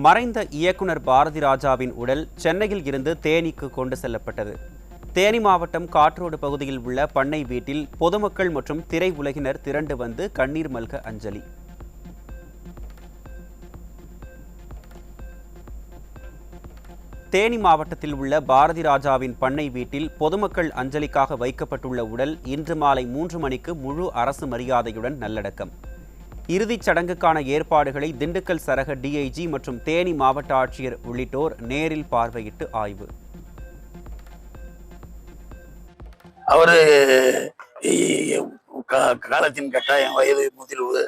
மறைந்த இயக்குனர் பாரதி ராஜாவின் உடல் சென்னையில் இருந்து தேனிக்கு கொண்டு செல்லப்பட்டது. தேனி மாவட்டம் காற்றோடு பகுதியில் உள்ள பண்ணை வீட்டில் பொதுமக்கள் மற்றும் திரை உலகினர் திரண்டு வந்து கண்ணீர் மல்க அஞ்சலி. தேனி மாவட்டத்தில் உள்ள பாரதி ராஜாவின் பண்ணை வீட்டில் பொதுமக்கள் அஞ்சலிக்காக வைக்கப்பட்டுள்ள உடல் இன்று மாலை 3 மணிக்கு முழு அரசு மரியாதையுடன் நல்லடக்கம். இறுதிச் சடங்குக்கான ஏற்பாடுகளை திண்டுக்கல் சரக டிஐஜி மற்றும் தேனி மாவட்ட ஆட்சியர் உள்ளிட்டோர் நேரில் பார்வையிட்டு ஆய்வு. அவரு காலத்தின் கட்டாயம், வயது முதிர்வு,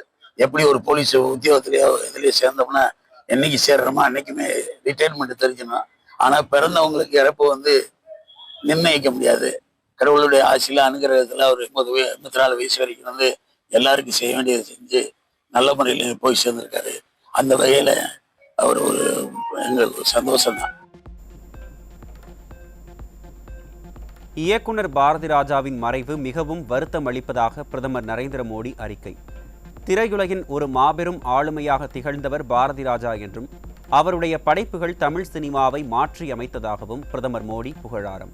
எப்படி ஒரு போலீஸ் உத்தியோகத்திலேயோ இதுலயே சேர்ந்தோம்னா என்னைக்கு சேர்றோமோ அன்னைக்குமே ரிட்டைர்மெண்ட் தெரிஞ்சிடும். ஆனா பிறந்தவங்களுக்கு இறப்பு நிர்ணயிக்க முடியாது. கடவுளுடைய ஆசையில அனுகிரகத்துல அவர் 84 வயசு வரைக்கும் எல்லாருக்கும் செய்ய வேண்டியதை செஞ்சு நல்ல முறையில் போய் சேர்ந்திருக்காரு. அந்த வகையில அவர் எங்களுக்கு சந்தோஷம்தான். இயக்குனர் பாரதி ராஜாவின் மறைவு மிகவும் வருத்தம் அளிப்பதாக பிரதமர் நரேந்திர மோடி அறிக்கை. திரையுலகின் ஒரு மாபெரும் ஆளுமையாக திகழ்ந்தவர் பாரதி ராஜா என்றும் அவருடைய படைப்புகள் தமிழ் சினிமாவை மாற்றி அமைத்ததாகவும் பிரதமர் மோடி புகழாரம்.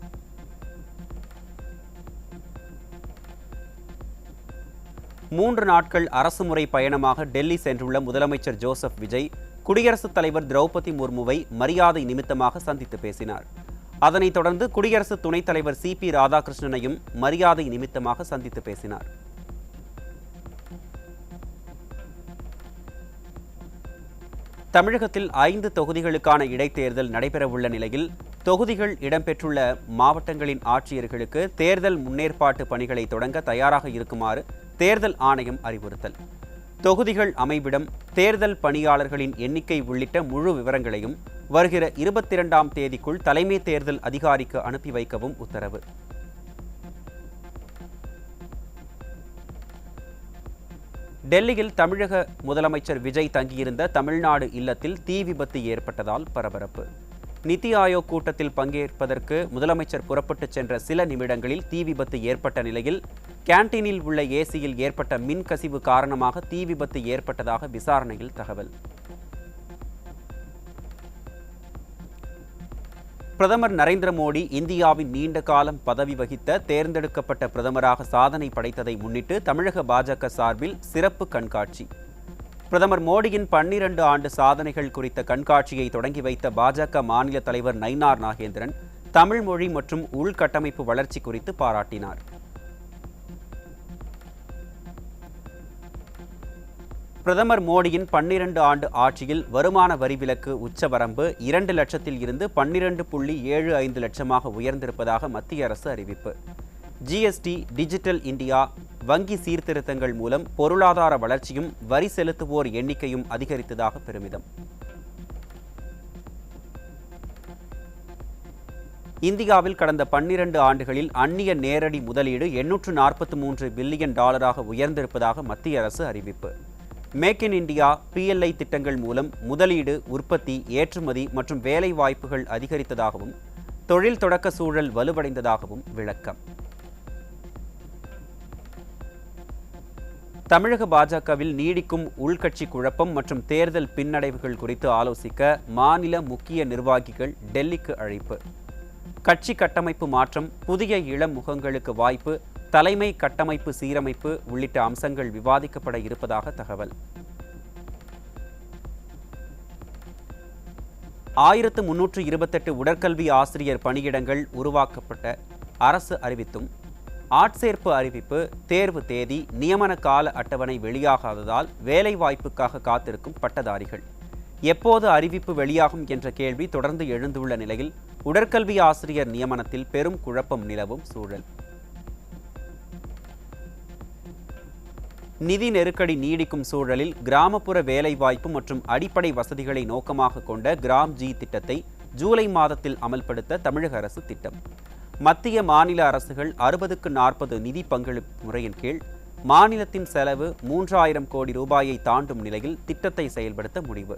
மூன்று நாட்கள் அரசுமுறை பயணமாக டெல்லி சென்றுள்ள முதலமைச்சர் ஜோசப் விஜய் குடியரசுத் தலைவர் திரௌபதி முர்முவை மரியாதை நிமித்தமாக சந்தித்து பேசினார். அதனைத் தொடர்ந்து குடியரசு துணைத் தலைவர் சிபி ராதாகிருஷ்ணனையும் மரியாதை நிமித்தமாக சந்தித்து பேசினார். தமிழகத்தில் 5 தொகுதிகளுக்கான இடைத்தேர்தல் நடைபெறவுள்ள நிலையில் தொகுதிகள் இடம்பெற்றுள்ள மாவட்டங்களின் ஆட்சியர்களுக்கு தேர்தல் முன்னேற்பாட்டு பணிகளை தொடங்க தயாராக இருக்குமாறு தேர்தல் ஆணையம் அறிவுறுத்தல். தொகுதிகள் அமைவிடம், தேர்தல் பணியாளர்களின் எண்ணிக்கை உள்ளிட்ட முழு விவரங்களையும் வருகிற 22ஆம் தேதிக்குள் தலைமை தேர்தல் அதிகாரிக்கு அனுப்பி வைக்கவும் உத்தரவு. டெல்லியில் தமிழக முதலமைச்சர் விஜய் தங்கியிருந்த தமிழ்நாடு இல்லத்தில் தீ விபத்து ஏற்பட்டதால் பரபரப்பு. நிதி ஆயோக் கூட்டத்தில் பங்கேற்பதற்கு முதலமைச்சர் புறப்பட்டுச் சென்ற சில நிமிடங்களில் தீ விபத்து ஏற்பட்ட நிலையில் கேண்டீனில் உள்ள ஏசியில் ஏற்பட்ட மின் கசிவு காரணமாக தீ விபத்து ஏற்பட்டதாக விசாரணையில் தகவல். பிரதமர் நரேந்திர மோடி இந்தியாவின் நீண்ட காலம் பதவி வகித்த தேர்ந்தெடுக்கப்பட்ட பிரதமராக சாதனை படைத்ததை முன்னிட்டு தமிழக பாஜக சார்பில் சிறப்பு கண்காட்சி. பிரதமர் மோடியின் 12 ஆண்டு சாதனைகள் குறித்த கண்காட்சியை தொடங்கி வைத்த பாஜக மாநில தலைவர் நயினார் நாகேந்திரன் தமிழ் மொழி மற்றும் உள்கட்டமைப்பு வளர்ச்சி குறித்து பாராட்டினார். பிரதமர் மோடியின் 12 ஆண்டு ஆட்சியில் வருமான வரி விலக்கு உச்சவரம்பு 2 லட்சத்தில் இருந்து 12.75 லட்சமாக உயர்ந்திருப்பதாக மத்திய அரசு அறிவிப்பு. ஜிஎஸ்டி, டிஜிட்டல் இந்தியா, வங்கி சீர்திருத்தங்கள் மூலம் பொருளாதார வளர்ச்சியும் வரி செலுத்துவோர் எண்ணிக்கையும் அதிகரித்ததாக பெருமிதம். இந்தியாவில் கடந்த 12 ஆண்டுகளில் அந்நிய நேரடி முதலீடு 843 பில்லியன் டாலராக உயர்ந்திருப்பதாக மத்திய அரசு அறிவிப்பு. மேக் இன் இந்தியா, PLI திட்டங்கள் மூலம் முதலீடு, உற்பத்தி, ஏற்றுமதி மற்றும் வேலை வாய்ப்புகள் அதிகரித்ததாகவும் தொழில் தொடக்க சூழல் வலுவடைந்ததாகவும் விளக்கம். தமிழக பாஜகவில் நீடிக்கும் உள்கட்சி குழப்பம் மற்றும் தேர்தல் பின்னடைவுகள் குறித்து ஆலோசிக்க மாநில முக்கிய நிர்வாகிகள் டெல்லிக்கு அழைப்பு. கட்சி கட்டமைப்பு மாற்றம், புதிய இளம் முகங்களுக்கு வாய்ப்பு, தலைமை கட்டமைப்பு சீரமைப்பு உள்ளிட்ட அம்சங்கள் விவாதிக்கப்பட இருப்பதாக தகவல். 1328 உடற்கல்வி ஆசிரியர் பணியிடங்கள் உருவாக்கப்பட்ட அரசு அறிவித்தும் ஆட்சேர்ப்பு அறிவிப்பு, தேர்வு தேதி, நியமன கால அட்டவணை வெளியாகாததால் வேலைவாய்ப்புக்காக காத்திருக்கும் பட்டதாரிகள். எப்போது அறிவிப்பு வெளியாகும் என்ற கேள்வி தொடர்ந்து எழுந்துள்ள நிலையில் உடற்கல்வி ஆசிரியர் நியமனத்தில் பெரும் குழப்பம் நிலவும் சூழல். நிதி நெருக்கடி நீடிக்கும் சூழலில் கிராமப்புற வேலைவாய்ப்பு மற்றும் அடிப்படை வசதிகளை நோக்கமாக கொண்ட கிராம் ஜி திட்டத்தை ஜூலை மாதத்தில் அமல்படுத்த தமிழக அரசு திட்டம். மத்திய மாநில அரசுகள் 60க்கு 40 நிதி பங்களிப்பு முறையின் கீழ் மாநிலத்தின் செலவு 3000 கோடி ரூபாயை தாண்டும் நிலையில் திட்டத்தை செயல்படுத்த முடிவு.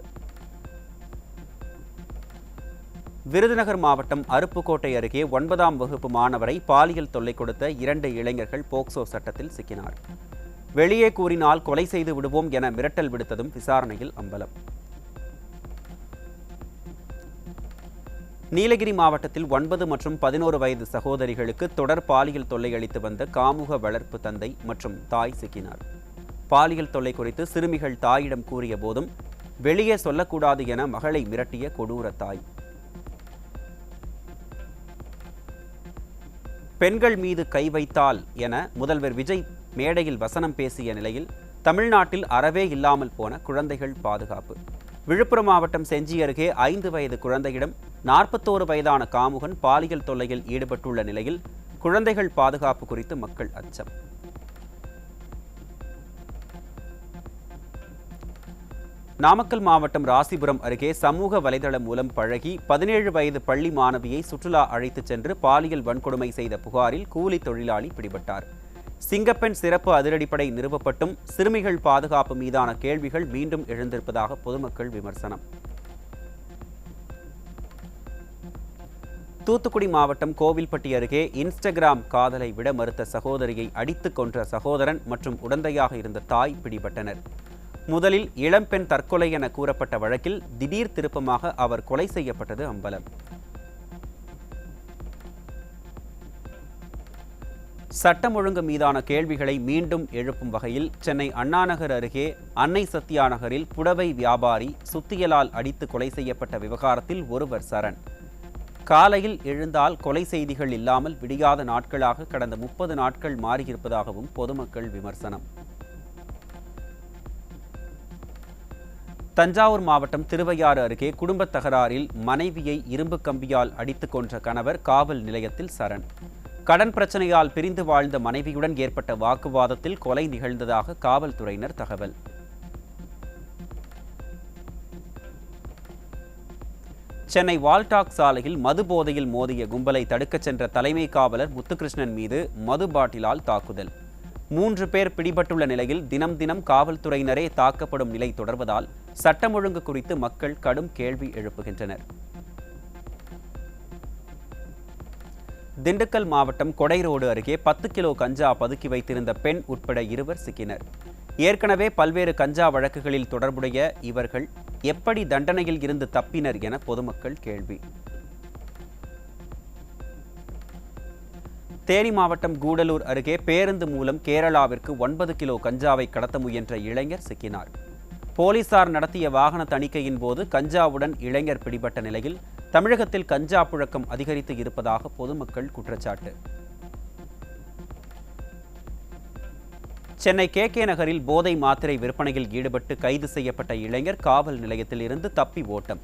விருதுநகர் மாவட்டம் அருப்புக்கோட்டை அருகே 9ஆம் வகுப்பு மாணவரை பாலியல் தொல்லை கொடுத்த 2 இளைஞர்கள் போக்சோ சட்டத்தில் சிக்கினார். வெளியே கூறினால் கொலை செய்து விடுவோம் என மிரட்டல் விடுத்ததும் விசாரணையில் அம்பலம். நீலகிரி மாவட்டத்தில் 9 மற்றும் 11 வயது சகோதரிகளுக்கு தொடர் பாலியல் தொல்லை அளித்து வந்த காமுக வளர்ப்பு தந்தை மற்றும் தாய் சிக்கினார். பாலியல் தொல்லை குறித்து சிறுமிகள் தாயிடம் கூறிய போதும் வெளியே சொல்லக்கூடாது என மகளை மிரட்டிய கொடூர தாய். பெண்கள் மீது கை வைத்தால் என முதல்வர் விஜய் மேடையில் வசனம் பேசிய நிலையில் தமிழ்நாட்டில் அறவே இல்லாமல் போன குழந்தைகள் பாதுகாப்பு. விழுப்புரம் மாவட்டம் செஞ்சி அருகே 5 வயது குழந்தையிடம் 41 வயதான காமுகன் பாலியல் தொல்லையில் ஈடுபட்டுள்ள நிலையில் குழந்தைகள் பாதுகாப்பு குறித்து மக்கள் அச்சம். நாமக்கல் மாவட்டம் ராசிபுரம் அருகே சமூக வலைதளம் மூலம் பழகி 17 வயது பள்ளி மாணவியை சுற்றுலா அழைத்துச் சென்று பாலியல் வன்கொடுமை செய்த புகாரில் கூலி தொழிலாளி பிடிபட்டார். சிங்கப்பெண் சிறப்பு அதிரடிப்படை நிறுவப்பட்டும் சிறுமிகள் பாதுகாப்பு மீதான கேள்விகள் மீண்டும் எழுந்திருப்பதாக பொதுமக்கள் விமர்சனம். தூத்துக்குடி மாவட்டம் கோவில்பட்டி அருகே இன்ஸ்டாகிராம் காதலை விட மறுத்த சகோதரியை அடித்துக் கொன்ற சகோதரன் மற்றும் உடந்தையாக இருந்த தாய் பிடிபட்டனர். முதலில் இளம்பெண் தற்கொலை என கூறப்பட்ட வழக்கில் திடீர் திருப்பமாக அவர் கொலை செய்யப்பட்டது அம்பலம். சட்டம் ஒழுங்கு மீதான கேள்விகளை மீண்டும் எழுப்பும் வகையில் சென்னை அண்ணாநகர் அருகே அன்னை சத்யா நகரில் புடவை வியாபாரி சுத்தியலால் அடித்து கொலை செய்யப்பட்ட விவகாரத்தில் ஒருவர் சரண். காலையில் எழுந்தால் கொலை செய்திகள் இல்லாமல் விடியாத நாட்களாக கடந்த 30 நாட்கள் மாறியிருப்பதாகவும் பொதுமக்கள் விமர்சனம். தஞ்சாவூர் மாவட்டம் திருவையாறு அருகே குடும்பத் தகராறில் மனைவியை இரும்பு கம்பியால் அடித்துக் கொன்ற கணவர் காவல் நிலையத்தில் சரண். கடன் பிரச்சனையால் பிரிந்து வாழ்ந்த மனைவியுடன் ஏற்பட்ட வாக்குவாதத்தில் கொலை நிகழ்ந்ததாக காவல்துறையினர் தகவல். சென்னை வால்டாக் சாலையில் மது போதையில் மோதிய கும்பலை தடுக்கச் சென்ற தலைமை காவலர் முத்துகிருஷ்ணன் மீது மது பாட்டிலால் தாக்குதல். 3 பேர் பிடிபட்டுள்ள நிலையில் தினம் காவல்துறையினரே தாக்கப்படும் நிலை தொடர்வதால் சட்டம் ஒழுங்கு குறித்து மக்கள் கடும் கேள்வி எழுப்புகின்றனர். திண்டுக்கல் மாவட்டம் கொடைரோடு அருகே 10 கிலோ கஞ்சா பதுக்கி வைத்திருந்த பெண் உட்பட 2 சிக்கினர். ஏற்கனவே பல்வேறு கஞ்சா வழக்குகளில் தொடர்புடைய இவர்கள் எப்படி தண்டனையில் இருந்து தப்பினர் என பொதுமக்கள் கேள்வி. தேனி மாவட்டம் கூடலூர் அருகே பேருந்து மூலம் கேரளாவிற்கு 9 கிலோ கஞ்சாவை கடத்த முயன்ற இளைஞர் சிக்கினார். போலீசார் நடத்திய வாகன தணிக்கையின் போது கஞ்சாவுடன் இளைஞர் பிடிபட்ட நிலையில் தமிழகத்தில் கஞ்சா புழக்கம் அதிகரித்து இருப்பதாக பொதுமக்கள் குற்றச்சாட்டு. சென்னை KK நகரில் போதை மாத்திரை விற்பனையில் ஈடுபட்டு கைது செய்யப்பட்ட இளைஞர் காவல் நிலையத்தில் இருந்து தப்பி ஓட்டம்.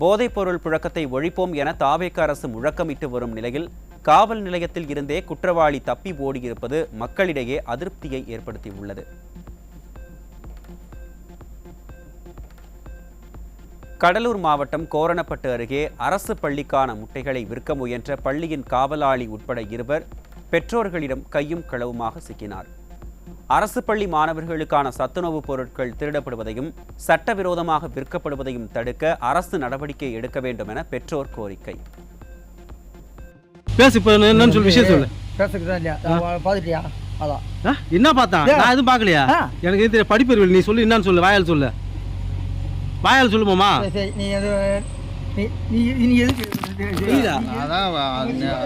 போதைப் பொருள் புழக்கத்தை ஒழிப்போம் என தாவேக அரசு முழக்கமிட்டு வரும் நிலையில் காவல் நிலையத்தில் இருந்தே குற்றவாளி தப்பி ஓடியிருப்பது மக்களிடையே அதிருப்தியை ஏற்படுத்தியுள்ளது. கடலூர் மாவட்டம் கோரணப்பட்டு அருகே அரசு பள்ளிக்கான முட்டைகளை விற்க முயன்ற பள்ளியின் காவலாளி உட்பட 2 பெற்றோர்களிடம் கையும் களவுமாக சிக்கினார். அரசு பள்ளி மாணவர்களுக்கான சத்துணவுப் பொருட்கள் திருடப்படுவதையும் சட்டவிரோதமாக விற்கப்படுவதையும் தடுக்க அரசு நடவடிக்கை எடுக்க வேண்டும் என பெற்றோர் கோரிக்கை. என்ன பார்த்தா நான் எதுவும் பார்க்கலையா? எனக்கு தெரிய படிப்பு நீ சொல்லு, என்னன்னு சொல்லு, வாயால் சொல்லு, வாயால் சொல்லுமாமா. அதான்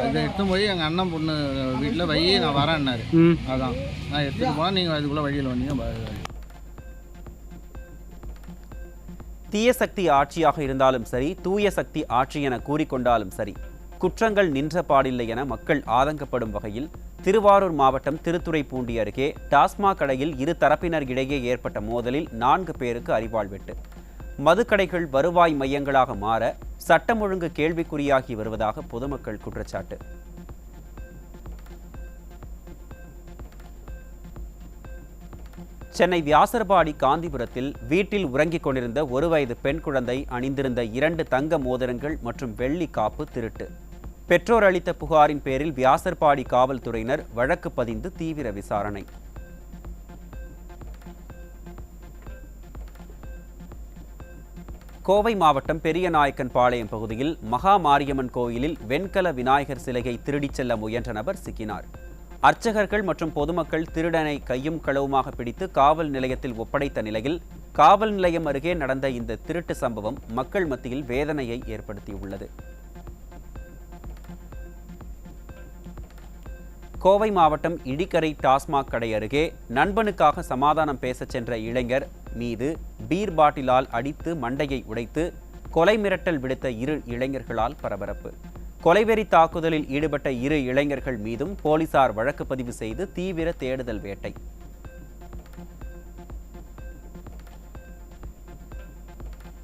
இதை எடுத்து போய் எங்கள் அண்ணன் பொண்ணு வீட்டில் வை, நான் வரேன்னாரு. அதான் நான் எடுத்துகிட்டு போனால் நீங்கள் அதுக்குள்ளே வழியில் வந்தீங்க. தீய சக்தி ஆட்சியாக இருந்தாலும் சரி, தூய சக்தி ஆட்சி என கூறிக்கொண்டாலும் சரி, குற்றங்கள் நின்ற பாடில்லை என மக்கள் ஆதங்கப்படும் வகையில் திருவாரூர் மாவட்டம் திருத்துறைப்பூண்டி அருகே டாஸ்மாக் கடையில் 2 தரப்பினர் இடையே ஏற்பட்ட மோதலில் 4 பேருக்கு அரிவாள் வெட்டு. மதுக்கடைகள் வருவாய் மையங்களாக மாற சட்டம் ஒழுங்கு கேள்விக்குறியாகி வருவதாக பொதுமக்கள் குற்றச்சாட்டு. சென்னை வியாசர்பாடி காந்திபுரத்தில் வீட்டில் உறங்கிக் கொண்டிருந்த 1 வயது பெண் குழந்தை அணிந்திருந்த 2 தங்க மோதிரங்கள் மற்றும் வெள்ளி காப்பு திருட்டு. பெற்றோர் அளித்த புகாரின் பேரில் வியாசர்பாடி காவல்துறையினர் வழக்கு பதிந்து தீவிர விசாரணை. கோவை மாவட்டம் பெரியநாயக்கன் பாளையம் பகுதியில் மகா மாரியம்மன் கோயிலில் வெண்கல விநாயகர் சிலையை திருடிச் செல்ல முயன்ற நபர் சிக்கினார். அர்ச்சகர்கள் மற்றும் பொதுமக்கள் திருடனை கையும் களவுமாக பிடித்து காவல் நிலையத்தில் ஒப்படைத்த நிலையில் காவல் நிலையம் அருகே நடந்த இந்த திருட்டு சம்பவம் மக்கள் மத்தியில் வேதனையை ஏற்படுத்தியுள்ளது. கோவை மாவட்டம் இடிக்கரை டாஸ்மாக் கடை அருகே நண்பனுக்காக சமாதானம் பேசச் சென்ற இளைஞர் மீது பீர் பாட்டிலால் அடித்து மண்டையை உடைத்து கொலை மிரட்டல் விடுத்த 2 இளைஞர்களால் பரபரப்பு. கொலைவெறி தாக்குதலில் ஈடுபட்ட 2 இளைஞர்கள் மீதும் போலீசார் வழக்கு பதிவு செய்து தீவிர தேடுதல் வேட்டை.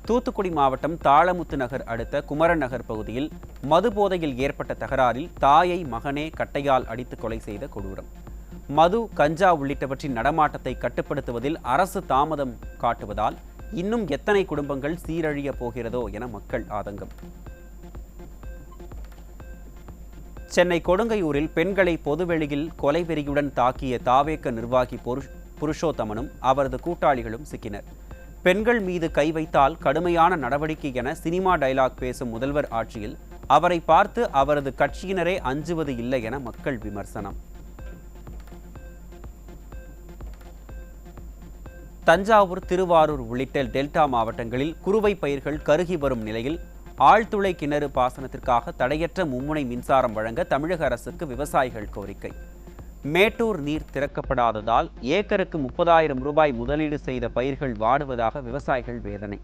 தூத்துக்குடி மாவட்டம் தாளமுத்து நகர் அடுத்த குமரன் நகர் பகுதியில் மது போதையில் ஏற்பட்ட தகராறில் தாயை மகனே கட்டையால் அடித்து கொலை செய்த கொடூரம். மது, கஞ்சா உள்ளிட்டவற்றின் நடமாட்டத்தை கட்டுப்படுத்துவதில் அரசு தாமதம் காட்டுவதால் இன்னும் எத்தனை குடும்பங்கள் சீரழிய போகிறதோ என மக்கள் ஆதங்கம். சென்னை கொடுங்கையூரில் பெண்களை பொதுவெளியில் கொலைவெறியுடன் தாக்கிய தாவேக நிர்வாகி புருஷோத்தமனும் அவரது கூட்டாளிகளும் சிக்கினர். பெண்கள் மீது கை வைத்தால் கடுமையான நடவடிக்கை என சினிமா டயலாக் பேசும் முதல்வர் ஆட்சியில் அவரை பார்த்து அவரது கட்சியினரே அஞ்சுவது இல்லை என மக்கள் விமர்சனம். தஞ்சாவூர், திருவாரூர் உள்ளிட்ட டெல்டா மாவட்டங்களில் குறுவை பயிர்கள் கருகி வரும் நிலையில் ஆழ்துளை கிணறு பாசனத்திற்காக தடையற்ற மும்முனை மின்சாரம் வழங்க தமிழக அரசுக்கு விவசாயிகள் கோரிக்கை. மேட்டூர் நீர் திறக்கப்படாததால் ஏக்கருக்கு 30,000 ரூபாய் முதலீடு செய்த பயிர்கள் வாடுவதாக விவசாயிகள் வேதனை.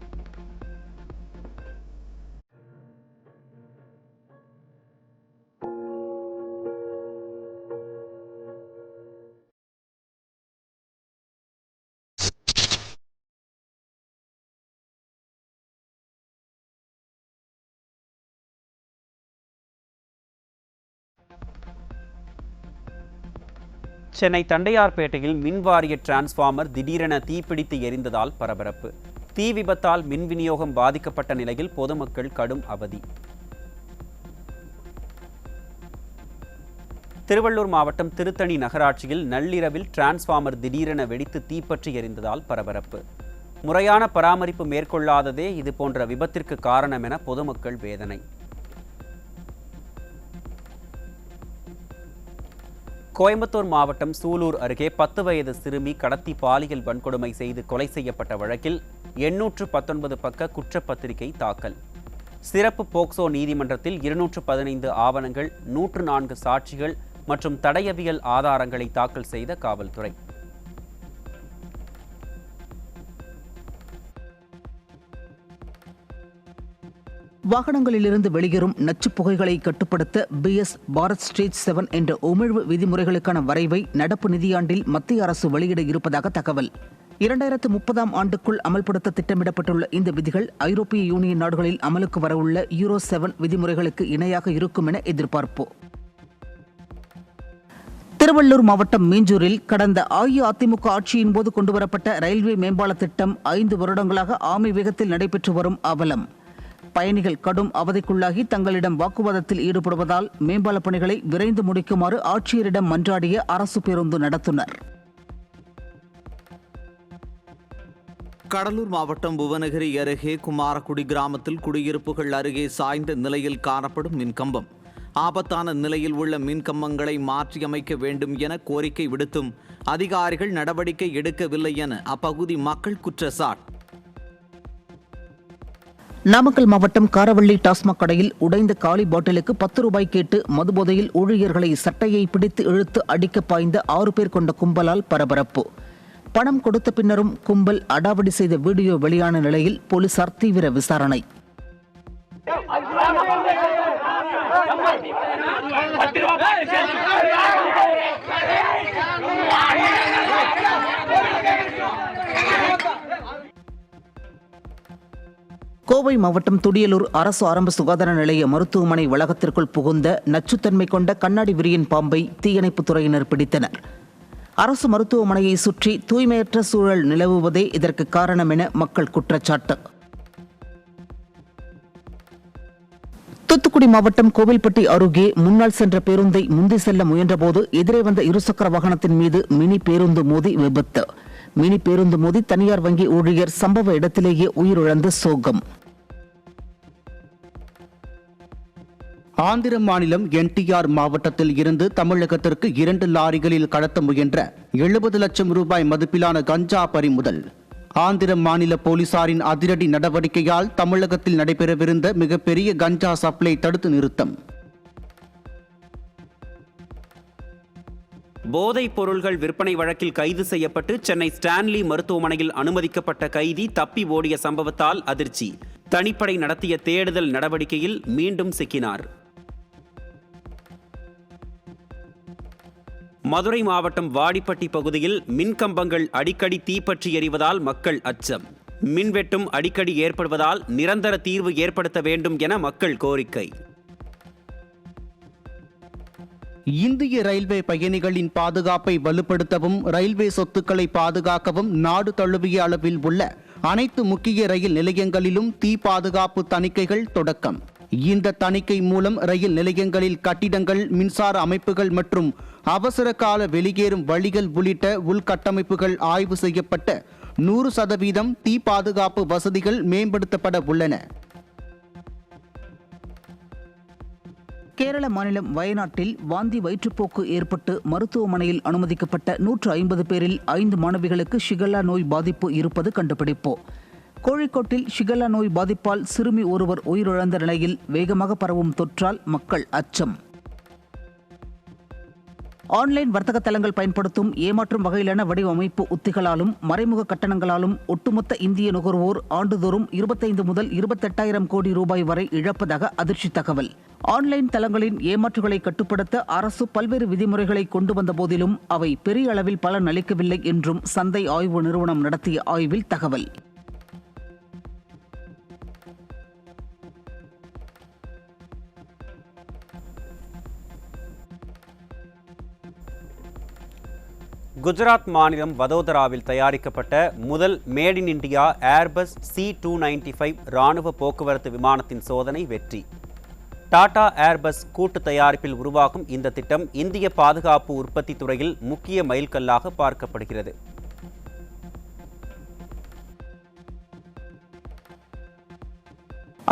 சென்னை தண்டையார்பேட்டையில் மின்வாரிய டிரான்ஸ்பார்மர் திடீரென தீப்பிடித்து எரிந்ததால் பரபரப்பு. தீ விபத்தால் மின் விநியோகம் பாதிக்கப்பட்ட நிலையில் பொதுமக்கள் கடும் அவதி. திருவள்ளூர் மாவட்டம் திருத்தணி நகராட்சியில் நள்ளிரவில் டிரான்ஸ்பார்மர் திடீரென வெடித்து தீப்பற்றி எரிந்ததால் பரபரப்பு. முறையான பராமரிப்பு மேற்கொள்ளாததே இதுபோன்ற விபத்திற்கு காரணம் என பொதுமக்கள் வேதனை. கோயம்புத்தூர் மாவட்டம் சூலூர் அருகே 10 வயது சிறுமி கடத்தி பாலியல் வன்கொடுமை செய்து கொலை செய்யப்பட்ட வழக்கில் 819 பக்க குற்றப்பத்திரிகை தாக்கல். சிறப்பு போக்சோ நீதிமன்றத்தில் 215 ஆவணங்கள், 104 சாட்சிகள் மற்றும் தடயவியல் ஆதாரங்களை தாக்கல் செய்த காவல்துறை. வாகனங்களிலிருந்து வெளியேறும் நச்சுப் புகைகளை கட்டுப்படுத்த BS பாரத் ஸ்டேஜ் 7 என்ற உமிழ்வு விதிமுறைகளுக்கான வரைவை நடப்பு நிதியாண்டில் மத்திய அரசு வெளியிட இருப்பதாக தகவல். 2030ஆம் ஆண்டுக்குள் அமல்படுத்த திட்டமிடப்பட்டுள்ள இந்த விதிகள் ஐரோப்பிய யூனியன் நாடுகளில் அமலுக்கு வரவுள்ள யூரோ 7 விதிமுறைகளுக்கு இணையாக இருக்கும் என எதிர்பார்ப்பு. திருவள்ளூர் மாவட்டம் மீஞ்சூரில் கடந்த அஇஅதிமுக ஆட்சியின் போது கொண்டுவரப்பட்ட ரயில்வே மேம்பால திட்டம் 5 வருடங்களாக ஆமை வேகத்தில் நடைபெற்று வரும் அவலம். பயணிகள் கடும் அவதிக்குள்ளாகி தங்களிடம் வாக்குவாதத்தில் ஈடுபடுவதால் மேம்பால பணிகளை விரைந்து முடிக்குமாறு ஆட்சியரிடம் மன்றாடிய அரசு பேருந்து நடத்துனர். கடலூர் மாவட்டம் புவனகிரி அருகே குமாரக்குடி கிராமத்தில் குடியிருப்புகள் அருகே சாய்ந்த நிலையில் காணப்படும் மின்கம்பம். ஆபத்தான நிலையில் உள்ள மின்கம்பங்களை மாற்றியமைக்க வேண்டும் என கோரிக்கை விடுத்தும் அதிகாரிகள் நடவடிக்கை எடுக்கவில்லை என அப்பகுதி மக்கள் குற்றச்சாட்டு. நாமக்கல் மாவட்டம் காரவள்ளி டாஸ்மாக் கடையில் உடைந்த காலி பாட்டிலுக்கு 10 ரூபாய் கேட்டு மதுபோதையில் ஊழியர்களை சட்டையை பிடித்து இழுத்து அடிக்க பாய்ந்த 6 பேர் கொண்ட கும்பலால் பரபரப்பு. பணம் கொடுத்த பின்னரும் கும்பல் அடாவடி செய்த வீடியோ வெளியான நிலையில் போலீசார் தீவிர விசாரணை. கோவை மாவட்டம் துடியலூர் அரசு ஆரம்ப சுகாதார நிலைய மருத்துவமனை வளாகத்திற்குள் புகுந்த நச்சுத்தன்மை கொண்ட கண்ணாடி விரியன் பாம்பை தீயணைப்புத் துறையினர் பிடித்தனர். அரசு மருத்துவமனையை சுற்றி தூய்மையற்ற சூழல் நிலவுவதே இதற்கு காரணம் என மக்கள் குற்றச்சாட்டு. தூத்துக்குடி மாவட்டம் கோவில்பட்டி அருகே முன்னால் சென்ற பேருந்தை முந்தி செல்ல முயன்றபோது எதிரே வந்த இருசக்கர வாகனத்தின் மீது மினி பேருந்து மோதி விபத்து. மினி பேருந்து மோதி தனியார் வங்கி ஊழியர் சம்பவ இடத்திலேயே உயிரிழந்த சோகம். ஆந்திர மாநிலம் NTR மாவட்டத்தில் இருந்து தமிழகத்திற்கு 2 லாரிகளில் கடத்த முயன்ற 70 லட்சம் ரூபாய் மதிப்பிலான கஞ்சா பறிமுதல். ஆந்திர மாநில போலீசாரின் அதிரடி நடவடிக்கையால் தமிழகத்தில் நடைபெறவிருந்த மிகப்பெரிய கஞ்சா சப்ளை தடுத்து நிறுத்தம். போதைப் பொருள்கள் விற்பனை வழக்கில் கைது செய்யப்பட்டு சென்னை ஸ்டான்லி மருத்துவமனையில் அனுமதிக்கப்பட்ட கைதி தப்பி ஓடிய சம்பவத்தால் அதிர்ச்சி. தனிப்படை நடத்திய தேடுதல் நடவடிக்கையில் மீண்டும் சிக்கினார். மதுரை மாவட்டம் வாடிப்பட்டி பகுதியில் மின்கம்பங்கள் அடிக்கடி தீப்பற்றி எரிவதால் மக்கள் அச்சம். மின்வெட்டும் அடிக்கடி ஏற்படுவதால் நிரந்தர தீர்வு ஏற்படுத்த வேண்டும் என மக்கள் கோரிக்கை. இந்திய ரயில்வே பயணிகளின் பாதுகாப்பை வலுப்படுத்தவும் ரயில்வே சொத்துக்களை பாதுகாக்கவும் நாடு தழுவிய அளவில் உள்ள அனைத்து முக்கிய ரயில் நிலையங்களிலும் தீ பாதுகாப்பு தணிக்கைகள் தொடக்கம். இந்த தணிக்கை மூலம் ரயில் நிலையங்களில் கட்டிடங்கள், மின்சார அமைப்புகள் மற்றும் அவசர கால வெளியேறும் வழிகள் உள்ளிட்ட உள்கட்டமைப்புகள் ஆய்வு செய்யப்பட்ட 100% தீ பாதுகாப்பு வசதிகள் மேம்படுத்தப்பட உள்ளன. கேரள மாநிலம் வயநாட்டில் வாந்தி வயிற்றுப்போக்கு ஏற்பட்டு மருத்துவமனையில் அனுமதிக்கப்பட்ட 150 பேரில் 5 மாணவிகளுக்கு ஷிகல்லா நோய் பாதிப்பு இருப்பது கண்டுபிடிப்பு. கோழிக்கோட்டில் ஷிகல்லா நோய் பாதிப்பால் சிறுமி ஒருவர் உயிரிழந்த நிலையில் வேகமாக பரவும் தொற்றால் மக்கள் அச்சம். ஆன்லைன் வர்த்தக தளங்கள் பயன்படுத்தும் ஏமாற்றும் வகையிலான வடிவமைப்பு உத்திகளாலும் மறைமுக கட்டணங்களாலும் ஒட்டுமொத்த இந்திய நுகர்வோர் ஆண்டுதோறும் 25 முதல் 28,000 கோடி ரூபாய் வரை இழப்பதாக அதிர்ச்சி தகவல். ஆன்லைன் தளங்களின் ஏமாற்றுகளை கட்டுப்படுத்த அரசு பல்வேறு விதிமுறைகளை கொண்டு வந்த போதிலும் அவை பெரிய அளவில் பலன் அளிக்கவில்லை என்றும் சந்தை ஆய்வு நிறுவனம் நடத்திய ஆய்வில் தகவல். குஜராத் மாநிலம் வதோதராவில் தயாரிக்கப்பட்ட முதல் made in India Airbus C-295 இராணுவ போக்குவரத்து விமானத்தின் சோதனை வெற்றி. டாடா ஏர்பஸ் கூட்டு தயாரிப்பில் உருவாகும் இந்த திட்டம் இந்திய பாதுகாப்பு உற்பத்தி துறையில் முக்கிய மைல்கல்லாக பார்க்கப்படுகிறது.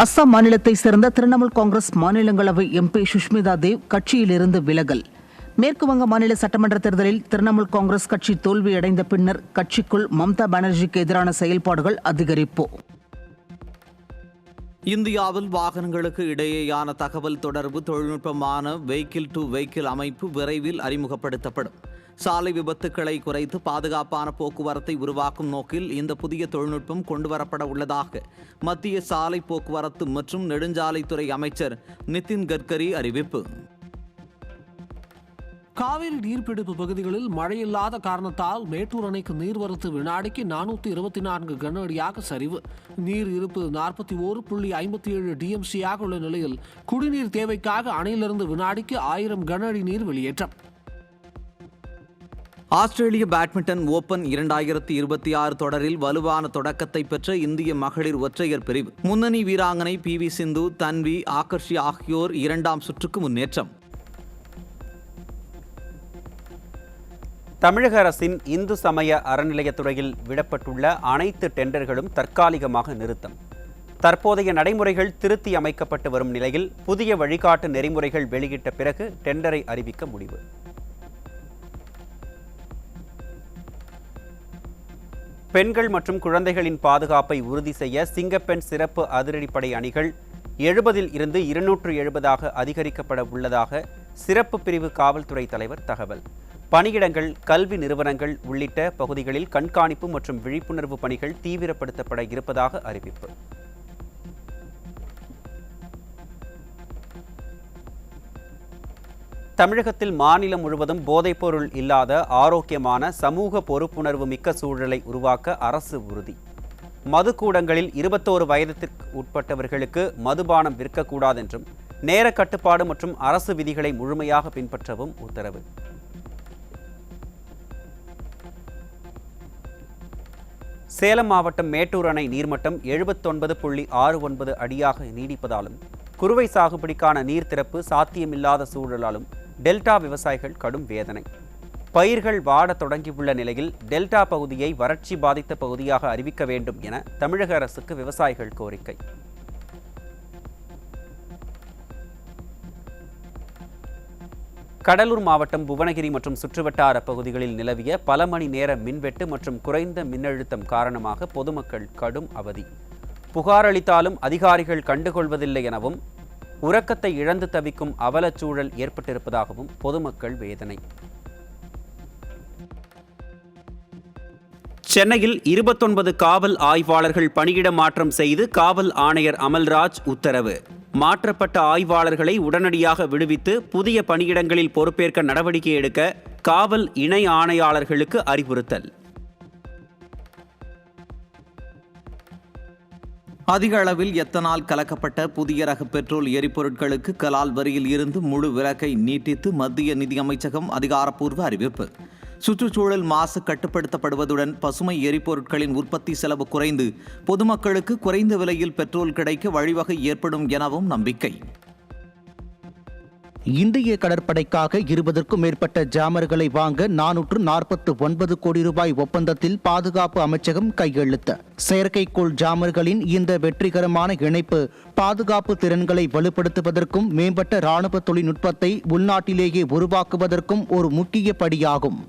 அஸ்ஸாம் மாநிலத்தை சேர்ந்த திரிணாமுல் காங்கிரஸ் மாநிலங்களவை MP சுஷ்மிதா தேவ் கட்சியிலிருந்து விலகல். மேற்கு வங்க மாநில சட்டமன்ற தேர்தலில் திரிணாமுல் காங்கிரஸ் கட்சி தோல்வியடைந்த பின்னர் கட்சிக்குள் மம்தா பானர்ஜிக்கு எதிரான செயல்பாடுகள் அதிகரிப்பு. இந்தியாவில் வாகனங்களுக்கு இடையேயான தகவல் தொடர்பு தொழில்நுட்பமான வெஹிக்கிள் டு வெஹிக்கிள் அமைப்பு விரைவில் அறிமுகப்படுத்தப்படும். சாலை விபத்துக்களை குறைத்து பாதுகாப்பான போக்குவரத்தை உருவாக்கும் நோக்கில் இந்த புதிய தொழில்நுட்பம் கொண்டுவரப்பட உள்ளதாக மத்திய சாலை போக்குவரத்து மற்றும் நெடுஞ்சாலைத்துறை அமைச்சர் நிதின் கட்கரி அறிவிப்பு. காவிரி நீர்பிடிப்பு பகுதிகளில் மழையில்லாத காரணத்தால் மேட்டூர் அணைக்கு நீர்வரத்து வினாடிக்கு 424 கன அடியாக சரிவு. நீர் இருப்பு 41.57 DMC-யாக உள்ள நிலையில் குடிநீர் தேவைக்காக அணையிலிருந்து வினாடிக்கு 1000 கன அடி நீர் வெளியேற்றம். ஆஸ்திரேலிய பேட்மிண்டன் ஓபன் 2026 தொடரில் வலுவான தொடக்கத்தை பெற்ற இந்திய மகளிர் ஒற்றையர் பிரிவு முன்னணி வீராங்கனை PV சிந்து, தன்வி, ஆகர்ஷி ஆகியோர் 2ஆம் சுற்றுக்கு முன்னேற்றம். தமிழக அரசின் இந்து சமய அறநிலையத்துறையில் விடப்பட்டுள்ள அனைத்து டெண்டர்களும் தற்காலிகமாக நிறுத்தம். தற்போதைய நடைமுறைகள் திருத்தி அமைக்கப்பட்டு வரும் நிலையில் புதிய வழிகாட்டு நெறிமுறைகள் வெளியிட்ட பிறகு டெண்டரை அறிவிக்க முடிவு. பெண்கள் மற்றும் குழந்தைகளின் பாதுகாப்பை உறுதி செய்ய சிங்கப்பெண் சிறப்பு அதிரடிப்படை அணிகள் 70 இருந்து 270 அதிகரிக்கப்பட உள்ளதாக சிறப்பு பிரிவு காவல்துறை தலைவர் தகவல். பணியிடங்கள், கல்வி நிறுவனங்கள் உள்ளிட்ட பகுதிகளில் கண்காணிப்பு மற்றும் விழிப்புணர்வு பணிகள் தீவிரப்படுத்தப்பட இருப்பதாக அறிவிப்பு. தமிழகத்தில் மாநிலம் முழுவதும் போதைப்பொருள் இல்லாத ஆரோக்கியமான சமூக பொறுப்புணர்வு மிக்க சூழலை உருவாக்க அரசு உறுதி. மதுக்கூடங்களில் 21 வயதிற்கு உட்பட்டவர்களுக்கு மதுபானம் விற்கக்கூடாதென்றும் நேர கட்டுப்பாடு மற்றும் அரசு விதிகளை முழுமையாக பின்பற்றவும் உத்தரவு. சேலம் மாவட்டம் மேட்டூர் அணை நீர்மட்டம் 79.69 அடியாக நீடிப்பதாலும் குறுவை சாகுபடிக்கான நீர் திறப்பு சாத்தியமில்லாத சூழலாலும் டெல்டா விவசாயிகள் கடும் வேதனை. பயிர்கள் வாட தொடங்கியுள்ள நிலையில் டெல்டா பகுதியை வறட்சி பாதித்த பகுதியாக அறிவிக்க வேண்டும் என தமிழக அரசுக்கு விவசாயிகள் கோரிக்கை. கடலூர் மாவட்டம் புவனகிரி மற்றும் சுற்றுவட்டார பகுதிகளில் நிலவிய பல மணி நேர மின்வெட்டு மற்றும் குறைந்த மின்னழுத்தம் காரணமாக பொதுமக்கள் கடும் அவதி. புகார் அளித்தாலும் அதிகாரிகள் கண்டுகொள்வதில்லை எனவும் உறக்கத்தை இழந்து தவிக்கும் அவலச்சூழல் ஏற்பட்டிருப்பதாகவும் பொதுமக்கள் வேதனை. சென்னையில் 29 காவல் ஆய்வாளர்கள் பணியிட மாற்றம் செய்து காவல் ஆணையர் அமல்ராஜ் உத்தரவு. மாற்றப்பட்ட ஆய்வாளர்களை உடனடியாக விடுவித்து புதிய பணியிடங்களில் பொறுப்பேற்க நடவடிக்கை எடுக்க காவல் இணை ஆணையாளர்களுக்கு அறிவுறுத்தல். அதிக அளவில் எத்தனால் கலக்கப்பட்ட புதிய ரக பெட்ரோல் எரிபொருட்களுக்கு கலால் வரியில் இருந்து முழு விலக்கை நீட்டித்து மத்திய நிதியமைச்சகம் அதிகாரப்பூர்வ அறிவிப்பு. சுற்றுச்சூழல் மாசு கட்டுப்படுத்தப்படுவதுடன் பசுமை எரிபொருட்களின் உற்பத்தி செலவு குறைந்து பொதுமக்களுக்கு குறைந்த விலையில் பெட்ரோல் கிடைக்க வழிவகை ஏற்படும் எனவும் நம்பிக்கை. இந்திய கடற்படைக்காக 20க்கும் மேற்பட்ட ஜாமர்களை வாங்க 449 கோடி ரூபாய் ஒப்பந்தத்தில் பாதுகாப்பு அமைச்சகம் கையெழுத்து. செயற்கைக்கோள் ஜாமர்களின் இந்த வெற்றிகரமான இணைப்பு பாதுகாப்பு திறன்களை வலுப்படுத்துவதற்கும் மேம்பட்ட இராணுவ தொழில்நுட்பத்தை உள்நாட்டிலேயே உருவாக்குவதற்கும் ஒரு முக்கிய படியாகும்.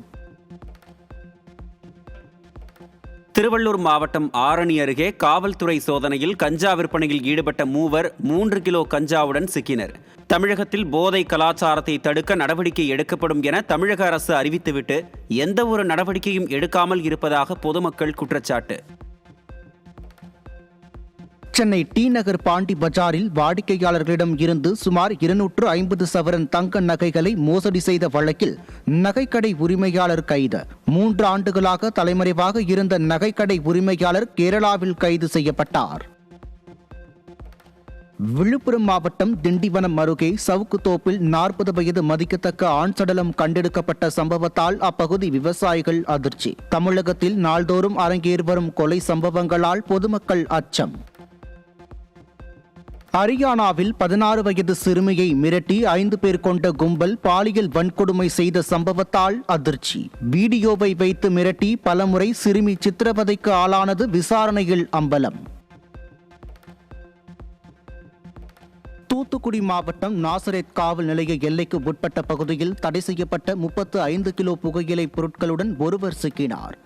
திருவள்ளூர் மாவட்டம் ஆரணி அருகே காவல்துறை சோதனையில் கஞ்சா விற்பனையில் ஈடுபட்ட மூவர் 3 கிலோ கஞ்சாவுடன் சிக்கினர். தமிழகத்தில் போதை கலாச்சாரத்தை தடுக்க நடவடிக்கை எடுக்கப்படும் என தமிழக அரசு அறிவித்துவிட்டு எந்த ஒரு நடவடிக்கையும் எடுக்காமல் இருப்பதாக பொதுமக்கள் குற்றச்சாட்டு. சென்னை டி நகர் பாண்டி பஜாரில் வாடிக்கையாளர்களிடம் இருந்து சுமார் 250 சவரன் தங்க நகைகளை மோசடி செய்த வழக்கில் நகைக்கடை உரிமையாளர் கைது. 3 ஆண்டுகளாக தலைமறைவாக இருந்த நகைக்கடை உரிமையாளர் கேரளாவில் கைது செய்யப்பட்டார். விழுப்புரம் மாவட்டம் திண்டிவனம் அருகே சவுக்குத்தோப்பில் 40 வயது மதிக்கத்தக்க ஆண் சடலம் கண்டெடுக்கப்பட்ட சம்பவத்தால் அப்பகுதி விவசாயிகள் அதிர்ச்சி. தமிழகத்தில் நாள்தோறும் அரங்கேறி வரும் கொலை சம்பவங்களால் பொதுமக்கள் அச்சம். ஹரியானாவில் 16 வயது சிறுமியை மிரட்டி 5 பேர் கொண்ட கும்பல் பாலியல் வன்கொடுமை செய்த சம்பவத்தால் அதிர்ச்சி. வீடியோவை வைத்து மிரட்டி பலமுறை சிறுமி சித்திரவதைக்கு ஆளானது விசாரணையில் அம்பலம். தூத்துக்குடி மாவட்டம் நாசரேத் காவல் நிலைய எல்லைக்கு உட்பட்ட பகுதியில் தடை செய்யப்பட்ட 35 கிலோ புகையிலை பொருட்களுடன் ஒருவர் சிக்கினார்.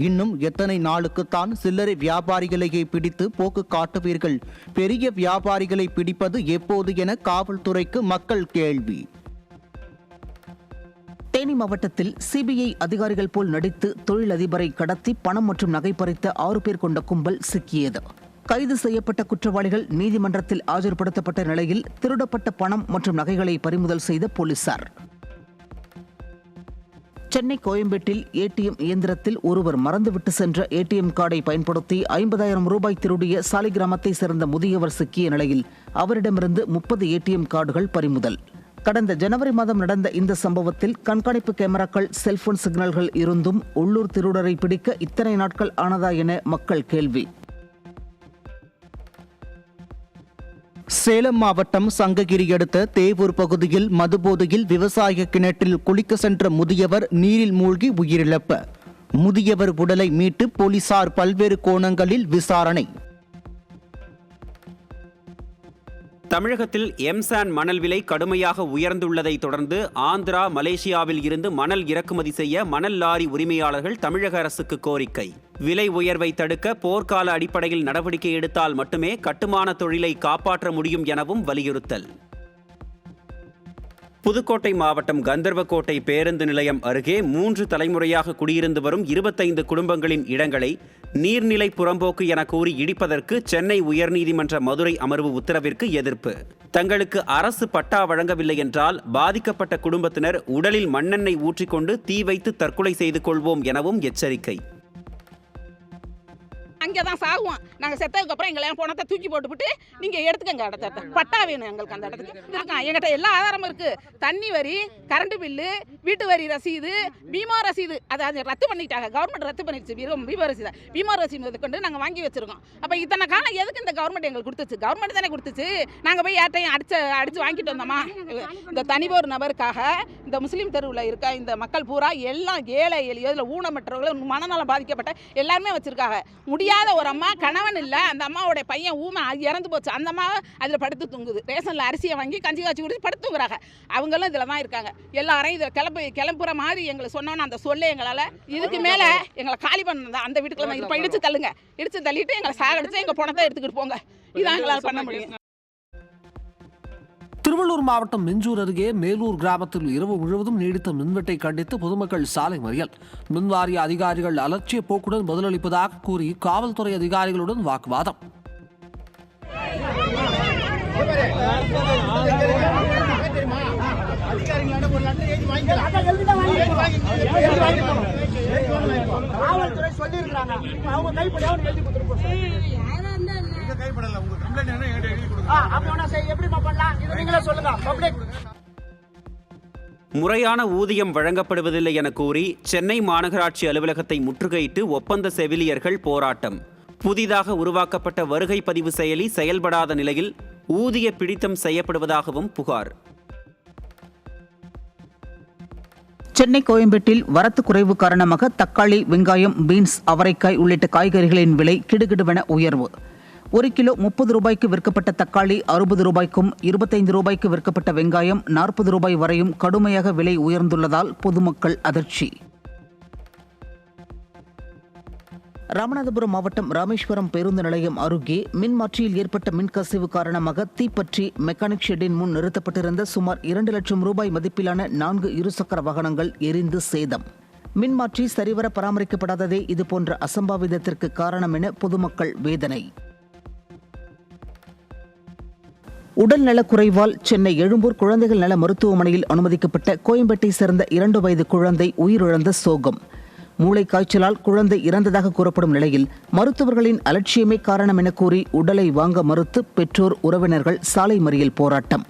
இன்னும் எத்தனை நாளுக்குத்தான் சில்லறை வியாபாரிகளையே பிடித்து போக்கு காட்டுவீர்கள்? பெரிய வியாபாரிகளை பிடிப்பது எப்போது என காவல்துறைக்கு மக்கள் கேள்வி. தேனி மாவட்டத்தில் சிபிஐ அதிகாரிகள் போல் நடித்து தொழிலதிபரை கடத்தி பணம் மற்றும் நகை பறித்த 6 பேர் கொண்ட கும்பல் சிக்கியது. கைது செய்யப்பட்ட குற்றவாளிகள் நீதிமன்றத்தில் ஆஜர்படுத்தப்பட்ட நிலையில் திருடப்பட்ட பணம் மற்றும் நகைகளை பறிமுதல் செய்த போலீசார். சென்னை கோயம்பேட்டில் ஏடிஎம் இயந்திரத்தில் ஒருவர் மறந்துவிட்டு சென்ற ஏடிஎம் கார்டை பயன்படுத்தி 50,000 ரூபாய் திருடிய சாலிகிராமத்தை சேர்ந்த முதியவர் சிக்கிய நிலையில் அவரிடமிருந்து 30 ஏடிஎம் கார்டுகள் பறிமுதல். கடந்த ஜனவரி மாதம் நடந்த இந்த சம்பவத்தில் கண்காணிப்பு கேமராக்கள், செல்போன் சிக்னல்கள் இருந்தும் உள்ளூர் திருடரை பிடிக்க இத்தனை நாட்கள் ஆனதா என மக்கள் கேள்வி. சேலம் மாவட்டம் சங்ககிரி அடுத்த தேவூர் பகுதியில் மதுபோதையில் விவசாய கிணற்றில் குளிக்க சென்ற முதியவர் நீரில் மூழ்கி உயிரிழப்பு. முதியவர் உடலை மீட்டு போலீசார் பல்வேறு கோணங்களில் விசாரணை. தமிழகத்தில் எம்சாண்ட் மணல் விலை கடுமையாக உயர்ந்துள்ளதை தொடர்ந்து ஆந்திரா, மலேசியாவில் இருந்து மணல் இறக்குமதி செய்ய மணல் லாரி உரிமையாளர்கள் தமிழக அரசுக்கு கோரிக்கை. விலை உயர்வை தடுக்க போர்க்கால அடிப்படையில் நடவடிக்கை எடுத்தால் மட்டுமே கட்டுமான தொழிலை காப்பாற்ற முடியும் எனவும் வலியுறுத்தல். புதுக்கோட்டை மாவட்டம் கந்தர்வக்கோட்டை பேருந்து நிலையம் அருகே 3 தலைமுறையாக குடியிருந்து வரும் 25 குடும்பங்களின் இடங்களை நீர்நிலை புறம்போக்கு என கூறி இடிப்பதற்கு சென்னை உயர்நீதிமன்ற மதுரை அமர்வு உத்தரவிற்கு எதிர்ப்பு. தங்களுக்கு அரசு பட்டா வழங்கவில்லை என்றால் பாதிக்கப்பட்ட குடும்பத்தினர் உடலில் மண்ணெண்ணெய் ஊற்றிக்கொண்டு தீ வைத்து தற்கொலை செய்து கொள்வோம் எனவும் எச்சரிக்கை. அங்கே தான் சாகுவோம். நாங்கள் செத்ததுக்கப்புறம் எங்களை பணத்தை தூக்கி போட்டுவிட்டு நீங்கள் எடுத்துக்கங்க இடத்த. பட்டா வேணும் எங்களுக்கு அந்த இடத்துக்கு. இருக்கான் எங்கிட்ட எல்லா ஆதாரமும் இருக்குது. தண்ணி வரி, கரண்ட் பில்லு, வீட்டு வரி ரசீது, பீமா ரசீது. அதை ரத்து பண்ணிட்டாங்க. கவர்மெண்ட் ரத்து பண்ணிடுச்சு பீமா ரசீதை. பீமா ரசீது கொண்டு நாங்கள் வாங்கி வச்சுருக்கோம். அப்போ இத்தனை காலம் எதுக்கு இந்த கவர்மெண்ட் எங்களுக்கு கொடுத்துச்சு? கவர்மெண்ட் தானே கொடுத்துச்சு. நாங்கள் போய் யார்ட்டையும் அடித்து வாங்கிட்டு வந்தோமா? இந்த தனிபோர் நபருக்காக இந்த முஸ்லீம் தெருவில் இருக்க இந்த மக்கள் பூரா எல்லாம் ஏழை எளியோ இதில் ஊனமற்றவர்கள், மனநலம் பாதிக்கப்பட்ட எல்லாருமே வச்சுருக்காங்க. முடியாத ஒரு அம்மா, கணவன் இல்லை, அந்த அம்மாவோடைய பையன் ஊமை இறந்து போச்சு. அந்த அம்மா அதில் படுத்து தூங்குது. ரேஷனில் அரிசியை வாங்கி கஞ்சி காய்ச்சி குடிச்சு படுத்து தூங்குறாங்க. அவங்களும் இதில் தான் இருக்காங்க. எல்லாரையும் இதில் கிளம்புற மாதிரி எங்களுக்கு சொன்னோன்னு அந்த சொல்ல எங்களால் இதுக்கு மேலே எங்களை காலி பண்ண அந்த வீட்டுக்குள்ள இப்போ இடிச்சு தள்ளுங்க. இடிச்சு தள்ளிட்டு எங்களை சாகடிச்சு எங்கள் பணத்தை எடுத்துக்கிட்டு போங்க. இதான் எங்களால் பண்ண முடியும். திருவள்ளூர் மாவட்டம் மிஞ்சூர் அருகே மேலூர் கிராமத்தில் இரவு முழுவதும் நீடித்த மின்வெட்டை கண்டித்து பொதுமக்கள் சாலை மறியல். மின்வாரிய அதிகாரிகள் அலட்சிய போக்குடன் பதிலளிப்பதாக கூறி காவல்துறை அதிகாரிகளுடன் வாக்குவாதம். முறையான ஊதியம் வழங்கப்படுவதில்லை என கூறி சென்னை மாநகராட்சி அலுவலகத்தை முற்றுகையிட்டு ஒப்பந்த செவிலியர்கள் போராட்டம். புதிதாக உருவாக்கப்பட்ட வருகை பதிவு செயலி செயல்படாத நிலையில் ஊதிய பிடித்தம் செய்யப்படுவதாகவும் புகார். சென்னை கோயம்பேட்டில் வரத்து குறைவு காரணமாக தக்காளி, வெங்காயம், பீன்ஸ், அவரைக்காய் உள்ளிட்ட காய்கறிகளின் விலை கிடுகிடுவென உயர்வு. 1 கிலோ 30 ரூபாய்க்கு விற்கப்பட்ட தக்காளி 60 ரூபாய்க்கும் 25 ரூபாய்க்கு விற்கப்பட்ட வெங்காயம் 40 ரூபாய் வரையும் கடுமையாக விலை உயர்ந்துள்ளதால் பொதுமக்கள் அதிர்ச்சி. ராமநாதபுரம் மாவட்டம் ராமேஸ்வரம் பேருந்து நிலையம் அருகே மின்மாற்றியில் ஏற்பட்ட மின்கசிவு காரணமாக தீப்பற்றி மெக்கானிக் ஷெட்டின் முன் நிறுத்தப்பட்டிருந்த சுமார் 2 லட்சம் ரூபாய் மதிப்பிலான 4 இருசக்கர வாகனங்கள் எரிந்து சேதம். மின்மாற்றி சரிவர பராமரிக்கப்படாததே இதுபோன்ற அசம்பாவிதத்திற்கு காரணம் என பொதுமக்கள் வேதனை. உடல்நலக் குறைவால் சென்னை எழும்பூர் குழந்தைகள் நல மருத்துவமனையில் அனுமதிக்கப்பட்ட கோயம்பேட்டை சேர்ந்த 2 வயது குழந்தை உயிரிழந்த சோகம். மூளை காய்ச்சலால் குழந்தை இறந்ததாக கூறப்படும் நிலையில் மருத்துவர்களின் அலட்சியமே காரணம் என கூறி உடலை வாங்க மறுத்து பெற்றோர், உறவினர்கள் சாலை மறியல் போராட்டம்.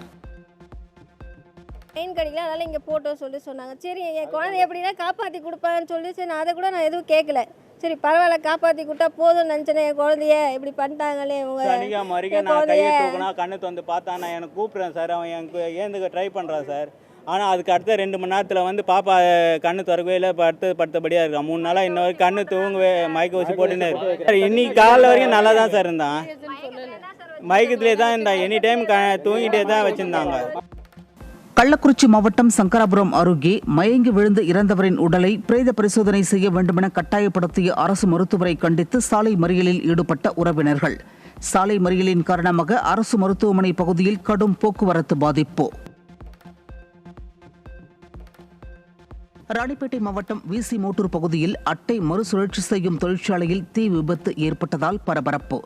ட்ரெயின் கடையில் அதனால் இங்கே போட்டோம் சொல்லி சொன்னாங்க. சரி, என் குழந்தை எப்படின்னா காப்பாற்றி கொடுப்பாங்கன்னு சொல்லி சரி, நான் அதை கூட நான் எதுவும் கேட்கல. சரி பரவாயில்ல, காப்பாற்றி கொடுத்தா போதும்னு நினச்சேன். என் குழந்தைய இப்படி பண்ணிட்டாங்களே இவங்க. கண்ணு வந்து பார்த்தா நான் எனக்கு கூப்பிட்றேன் சார், அவன் எனக்கு ஏந்துக்க ட்ரை பண்ணுறான் சார். ஆனால் அதுக்கு அடுத்த 2 மணி நேரத்தில் வந்து பாப்பா கண்ணு திறக்கவே இல்லை, படுத்தபடியாக இருக்கான். 3 நாளாக இன்ன வரைக்கும் கண்ணு தூங்கவே மயக்க வச்சு போட்டுன்னு இருக்கு. இன்னைக்கு காலைல வரைக்கும் நல்லா தான் சார் இருந்தான், மயக்கத்திலே தான் இருந்தான். எனி டைம் தூங்கிட்டே தான் வச்சுருந்தாங்க. கள்ளக்குறிச்சி மாவட்டம் சங்கராபுரம் அருகே மயங்கி விழுந்து இறந்தவரின் உடலை பிரேத பரிசோதனை செய்ய வேண்டுமென கட்டாயப்படுத்திய அரசு மருத்துவரை கண்டித்து சாலை மறியலில் ஈடுபட்ட உறவினர்கள். சாலை மறியலின் காரணமாக அரசு மருத்துவமனை பகுதியில் கடும் போக்குவரத்து பாதிப்பு. ராணிப்பேட்டை மாவட்டம் விசி மோட்டூர் பகுதியில் அட்டை மறுசுழற்சி செய்யும் தொழிற்சாலையில் தீ விபத்து ஏற்பட்டதால் பரபரப்பு.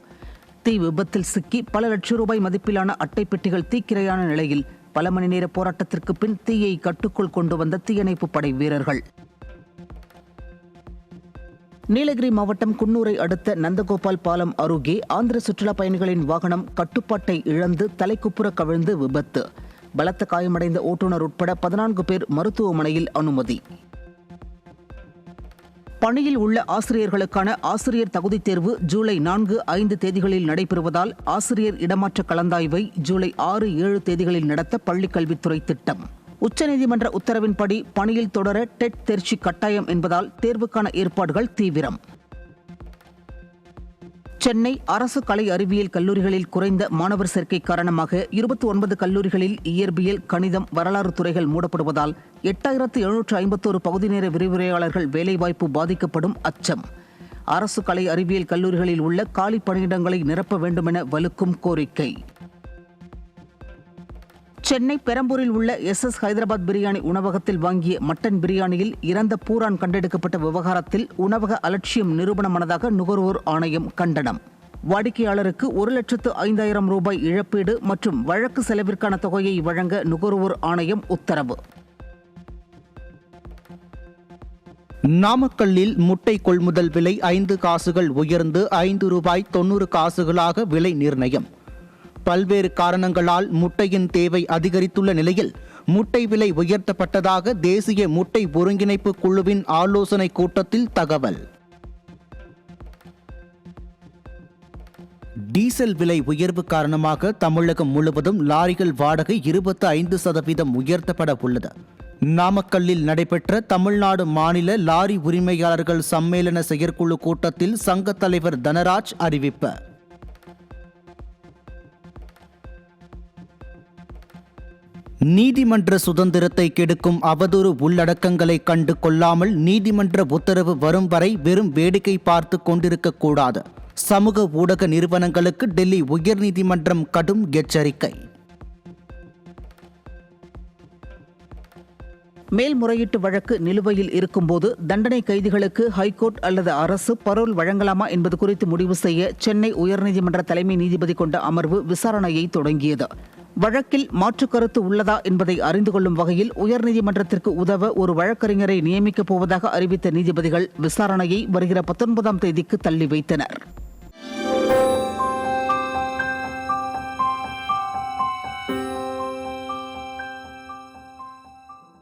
தீ விபத்தில் சிக்கி பல லட்சம் ரூபாய் மதிப்பிலான அட்டை பெட்டிகள் தீக்கிரையான நிலையில் பல மணி நேர போராட்டத்திற்கு பின் தீயை கட்டுக்குள் கொண்டு வந்த தீயணைப்பு படை வீரர்கள். நீலகிரி மாவட்டம் குன்னூரை அடுத்த நந்தகோபால் பாலம் அருகே ஆந்திர சுற்றுலா பயணிகளின் வாகனம் கட்டுப்பாட்டை இழந்து தலைக்குப்புற கவிழ்ந்து விபத்து. பலத்த காயமடைந்த ஓட்டுநர் உட்பட 14 பேர் மருத்துவமனையில் அனுமதி. பணியில் உள்ள ஆசிரியர்களுக்கான ஆசிரியர் தகுதித் தேர்வு ஜூலை 4, 5 தேதிகளில் நடைபெறுவதால் ஆசிரியர் இடமாற்ற கலந்தாய்வை ஜூலை 6, 7 தேதிகளில் நடத்த பள்ளிக்கல்வித்துறை திட்டம். உச்சநீதிமன்ற உத்தரவின்படி பணியில் தொடர டெட் தேர்ச்சி கட்டாயம் என்பதால் தேர்வுக்கான ஏற்பாடுகள் தீவிரம். சென்னை அரசு கலை அறிவியல் கல்லூரிகளில் குறைந்த மாணவர் சேர்க்கை காரணமாக 29 கல்லூரிகளில் இயற்பியல், கணிதம், வரலாறு துறைகள் மூடப்படுவதால் 8751 பகுதி நேர விரிவுரையாளர்கள் வேலைவாய்ப்பு பாதிக்கப்படும் அச்சம். அரசு கலை அறிவியல் கல்லூரிகளில் உள்ள காலி பணியிடங்களை நிரப்ப வேண்டுமென வலுக்கும் கோரிக்கை. சென்னை பெரம்பூரில் உள்ள SS ஹைதராபாத் பிரியாணி உணவகத்தில் வாங்கிய மட்டன் பிரியாணியில் இறந்த பூரான் கண்டெடுக்கப்பட்ட விவகாரத்தில் உணவக அலட்சியம் நிரூபணமானதாக நுகர்வோர் ஆணையம் கண்டனம். வாடிக்கையாளருக்கு 1,05,000 ரூபாய் இழப்பீடு மற்றும் வழக்கு செலவிற்கான தொகையை வழங்க நுகர்வோர் ஆணையம் உத்தரவு. நாமக்கல்லில் முட்டை கொள்முதல் விலை 5 காசுகள் உயர்ந்து 5 ரூபாய் 90 காசுகளாக விலை நிர்ணயம். பல்வேறு காரணங்களால் முட்டையின் தேவை அதிகரித்துள்ள நிலையில் முட்டை விலை உயர்த்தப்பட்டதாக தேசிய முட்டை ஒருங்கிணைப்பு குழுவின் ஆலோசனை கூட்டத்தில் தகவல். டீசல் விலை உயர்வு காரணமாக தமிழகம் முழுவதும் லாரிகள் வாடகை 25% உயர்த்தப்பட உள்ளது. நாமக்கல்லில் நடைபெற்ற தமிழ்நாடு மாநில லாரி உரிமையாளர்கள் சம்மேளன செயற்குழு கூட்டத்தில் சங்க தலைவர் தனராஜ் அறிவிப்பு. நீதிமன்ற சுதந்திரத்தை கெடுக்கும் அவதூறு உள்ளடக்கங்களை கண்டு கொள்ளாமல் நீதிமன்ற உத்தரவு வரும் வரை வெறும் வேடிக்கை பார்த்து கொண்டிருக்க கூடாது. சமூக ஊடக நிறுவனங்களுக்கு டெல்லி உயர்நீதிமன்றம் கடும் எச்சரிக்கை. மேல்முறையீட்டு வழக்கு நிலுவையில் இருக்கும்போது தண்டனை கைதிகளுக்கு ஹைகோர்ட் அல்லது அரசு பரோல் வழங்கலாமா என்பது குறித்து முடிவு செய்ய சென்னை உயர்நீதிமன்ற தலைமை நீதிபதி கொண்ட அமர்வு விசாரணையை தொடங்கியது. வழக்கில் மாற்றுக் கருத்து உள்ளதா என்பதை அறிந்து கொள்ளும் வகையில் உயர்நீதிமன்றத்திற்கு உதவ ஒரு வழக்கறிஞரை நியமிக்கப் போவதாக அறிவித்த நீதிபதிகள் விசாரணையை வருகிற 19ஆம் தேதிக்கு தள்ளி வைத்தனர்.